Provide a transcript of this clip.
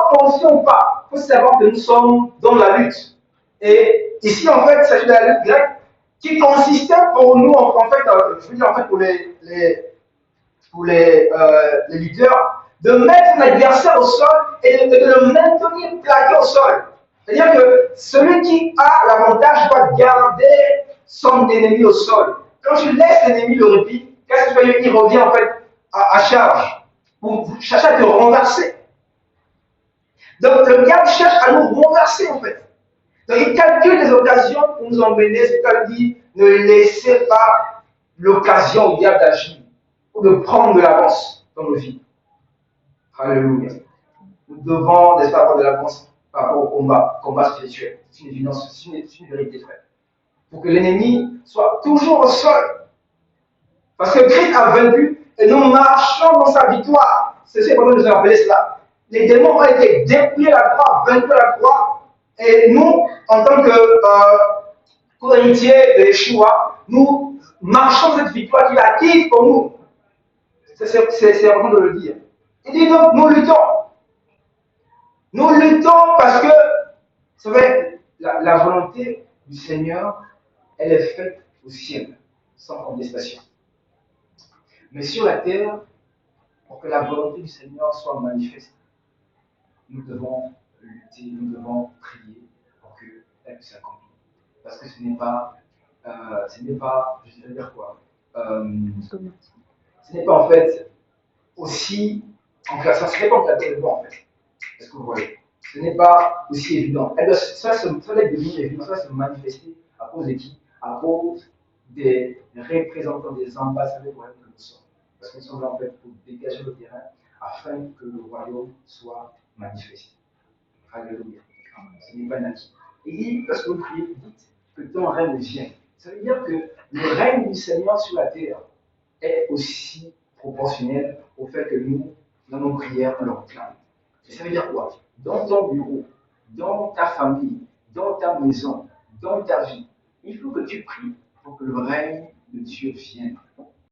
conscient ou pas, il faut savoir que nous sommes dans la lutte. Et ici, en fait, il s'agit de la lutte grecque qui consistait pour nous, en fait, je veux dire, en fait, pour les lutteurs, de mettre l'adversaire au sol et de le maintenir plaqué au sol. C'est-à-dire que celui qui a l'avantage doit garder son ennemi au sol. Quand tu laisses l'ennemi le répit, qu'est-ce qu'il fait? Il revient en fait à charge pour chercher à te renverser. Donc le diable cherche à nous renverser en fait. Donc il calcule les occasions pour nous emmener, c'est comme dit, ne laissez pas l'occasion au diable d'agir ou de prendre de l'avance dans nos vies. Alléluia. Nous devons, n'est-ce pas, avoir de l'avance par rapport au combat spirituel. C'est une évidence, c'est une vérité, frère. Pour que l'ennemi soit toujours au sol. Parce que Christ a vaincu et nous marchons dans sa victoire. C'est ce que nous avons appelé cela. Les démons ont été dépouillés la croix, vaincus la croix. Et nous, en tant que co-héritiers de Yeshua, nous marchons cette victoire qu'il a acquise pour nous. C'est important de le dire. Il dit donc, nous luttons. Nous luttons parce que, vous savez, la volonté du Seigneur, elle est faite au ciel, sans contestation. Mais sur la terre, pour que la volonté du Seigneur soit manifeste, nous devons lutter, nous devons prier pour qu'elle puisse s'accomplir. Parce que ce n'est pas, je vais dire quoi, ce n'est pas en fait aussi, en fait, ça ne serait pas en fait de en fait. Est-ce que vous voyez? Ce n'est pas aussi évident. Ça doit devenir évident, ça va se manifester à cause de qui? À cause des représentants, des ambassadeurs que nous sommes. Parce que nous sommes là en fait pour dégager le terrain afin que le royaume soit manifesté. Alléluia. Ce n'est pas natif. Et dit, parce que vous priez, dites que ton règne vienne. Ça veut dire que le règne du Seigneur sur la terre est aussi proportionnel au fait que nous, dans nos prières, on le réclame. Et ça veut dire quoi? Dans ton bureau, dans ta famille, dans ta maison, dans ta vie, il faut que tu pries pour que le règne de Dieu vienne.